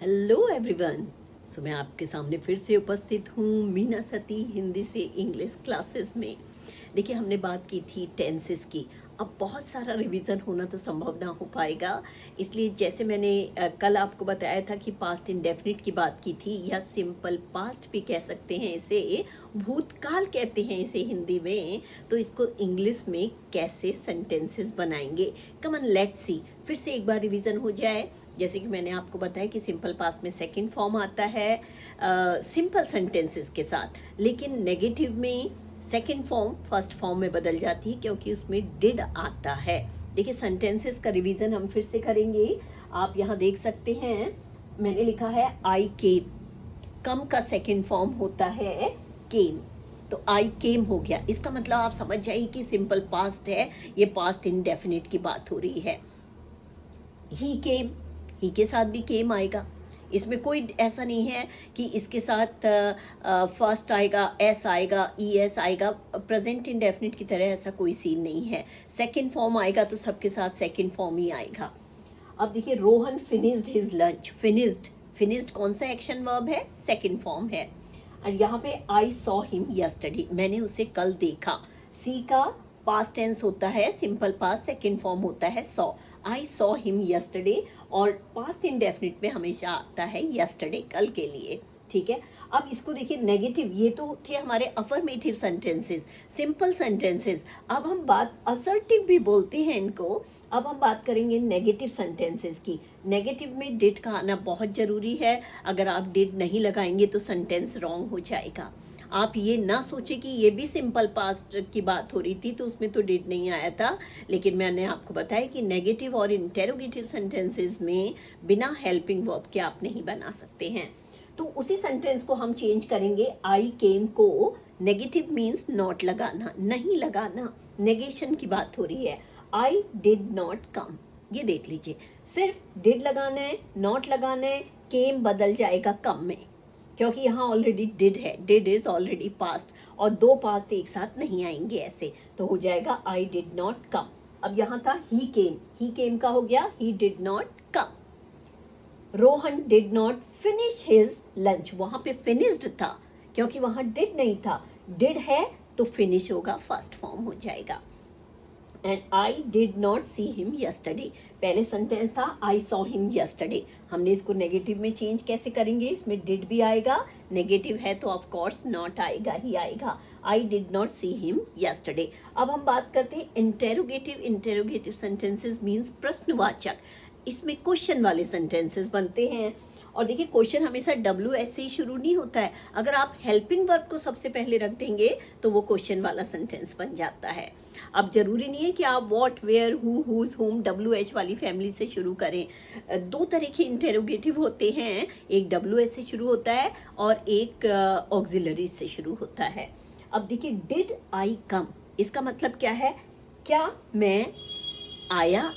Hello everyone. मैं आपके सामने फिर से उपस्थित हूँ मीना सती हिंदी से इंग्लिश क्लासेस में। देखिए, हमने बात की थी टेंसेस की। अब बहुत सारा रिवीजन होना तो संभव ना हो पाएगा, इसलिए जैसे मैंने कल आपको बताया था कि पास्ट इंडेफिनिट की बात की थी, या सिंपल पास्ट भी कह सकते हैं इसे, भूतकाल कहते हैं इसे हिंदी में। तो इसको इंग्लिश में कैसे सेंटेंसेस बनाएंगे, कम ऑन लेट्स सी। फिर से एक बार रिवीजन हो जाए। जैसे कि मैंने आपको बताया कि सिंपल पास्ट में सेकंड फॉर्म आता है सिंपल सेंटेंसेस के साथ, लेकिन नेगेटिव में सेकंड फॉर्म फर्स्ट फॉर्म में बदल जाती है क्योंकि उसमें डिड आता है। देखिए, सेंटेंसेस का रिवीजन हम फिर से करेंगे। आप यहाँ देख सकते हैं, मैंने लिखा है आई केम। कम का सेकंड फॉर्म होता है केम, तो आई केम हो गया। इसका मतलब आप समझ जाइए कि सिंपल पास्ट है, ये पास्ट इंडेफिनिट की बात हो रही है। ही केम, ही के साथ भी केम आएगा। इसमें कोई ऐसा नहीं है कि इसके साथ फर्स्ट आएगा, एस आएगा, ई एस आएगा। प्रेजेंट इंडेफिनिट की तरह ऐसा कोई सीन नहीं है। सेकंड फॉर्म आएगा तो सबके साथ सेकंड फॉर्म ही आएगा। अब देखिए, Rohan finished his lunch. Finished कौन सा एक्शन वर्ब है? सेकंड फॉर्म है। और यहाँ पे आई सॉ हिम यस्टरडे, मैंने उसे कल देखा। सी का पास्ट टेंस होता है सिंपल पास्ट, सेकंड फॉर्म होता है saw. I saw him yesterday, और पास्ट इंडेफिनिट में हमेशा आता है यस्टरडे, कल के लिए। ठीक है। अब इसको देखिए, नेगेटिव, ये तो थे हमारे अफर्मेटिव सेंटेंसेस, सिंपल सेंटेंसेस। अब हम बात असर्टिव भी बोलते हैं इनको। अब हम बात करेंगे नेगेटिव सेंटेंसेस की। नेगेटिव में डिड का आना बहुत जरूरी है। अगर आप डिड नहीं लगाएंगे तो सेंटेंस रॉन्ग हो जाएगा। आप ये ना सोचें कि ये भी सिंपल पास्ट की बात हो रही थी तो उसमें तो डिड नहीं आया था, लेकिन मैंने आपको बताया कि नेगेटिव और इंटेरोगेटिव सेंटेंसेस में बिना हेल्पिंग वर्ब के आप नहीं बना सकते हैं। तो उसी सेंटेंस को हम चेंज करेंगे। आई केम को नेगेटिव मीन्स नॉट लगाना, नहीं लगाना, नेगेशन की बात हो रही है। आई डिड नॉट कम, ये देख लीजिए, सिर्फ डिड लगाना है, नॉट लगाना है, केम बदल जाएगा कम में, क्योंकि यहाँ ऑलरेडी डिड है। डिड इज ऑलरेडी पास्ट, और दो पास्ट एक साथ नहीं आएंगे ऐसे, तो हो जाएगा आई डिड नॉट कम। अब यहाँ था ही केम का हो गया he did not come. Rohan did not finish his lunch, वहां पे फिनिश्ड था क्योंकि वहां डिड नहीं था। डिड है तो फिनिश होगा, फर्स्ट फॉर्म हो जाएगा। And I did not see him yesterday, पहले सेंटेंस था आई सॉ हिम यस्टरडे। हमने इसको नेगेटिव में चेंज कैसे करेंगे? इसमें डिड भी आएगा, नेगेटिव है तो ऑफ कोर्स नॉट आएगा ही आएगा। I did not see him yesterday. अब हम बात करते हैं इंटेरोगेटिव। इंटेरोगेटिव सेंटेंसेस मीन्स प्रश्नवाचक, इसमें क्वेश्चन वाले सेंटेंसेस बनते हैं। और देखिए, क्वेश्चन हमेशा WH से ही शुरू नहीं होता है। अगर आप हेल्पिंग वर्ब को सबसे पहले रख देंगे तो वो क्वेश्चन वाला सेंटेंस बन जाता है। अब जरूरी नहीं है कि आप व्हाट, वेयर, हु, हुज, हुम WH वाली फैमिली से शुरू करें। दो तरह के इंटेरोगेटिव होते हैं, एक WH से शुरू होता है और एक ऑक्सिलरी से शुरू होता है। अब देखिए, डिड आई कम, इसका मतलब क्या है? क्या मैं आया?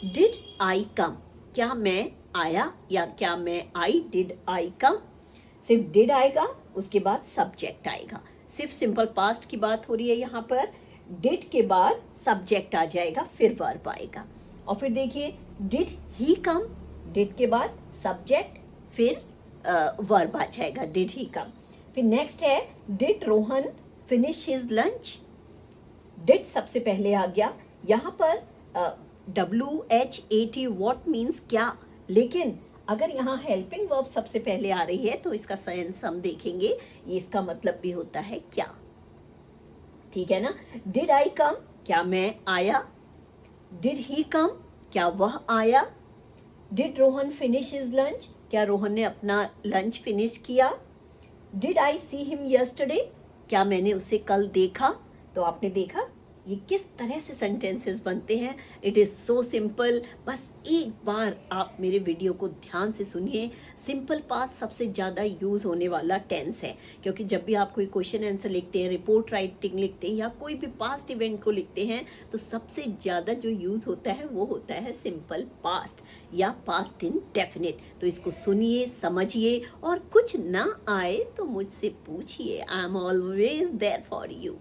डिड आई कम, क्या मैं आया, या क्या मैं आई? डिड आई कम, सिर्फ डिड आएगा, उसके बाद सब्जेक्ट आएगा। सिर्फ सिंपल पास्ट की बात हो रही है यहाँ पर। डिड के बाद सब्जेक्ट आ जाएगा, फिर वर्ब आएगा। और फिर देखिए, डिड ही कम, डिड के बाद सब्जेक्ट, फिर वर्ब आ जाएगा, डिड ही कम। फिर नेक्स्ट है, did Rohan finish his lunch. Did सबसे पहले आ गया। यहाँ पर WHAT व्हाट मीन्स क्या, लेकिन अगर यहाँ हेल्पिंग वर्ब सबसे पहले आ रही है तो इसका सेंस हम देखेंगे, ये इसका मतलब भी होता है क्या। ठीक है ना? डिड आई कम, क्या मैं आया? डिड ही कम, क्या वह आया? Did Rohan finish his lunch, क्या रोहन ने अपना लंच फिनिश किया? Did I see him yesterday, क्या मैंने उसे कल देखा? तो आपने देखा ये किस तरह से सेंटेंसेस बनते हैं। It is so simple. बस एक बार आप मेरे वीडियो को ध्यान से सुनिए। सिंपल पास्ट सबसे ज़्यादा यूज़ होने वाला टेंस है, क्योंकि जब भी आप कोई क्वेश्चन आंसर लिखते हैं, रिपोर्ट राइटिंग लिखते हैं, या कोई भी पास्ट इवेंट को लिखते हैं, तो सबसे ज़्यादा जो यूज़ होता है वो होता है सिंपल पास्ट या पास्ट इंडेफिनिट। तो इसको सुनिए, समझिए, और कुछ ना आए तो मुझसे पूछिए। I am always there for you.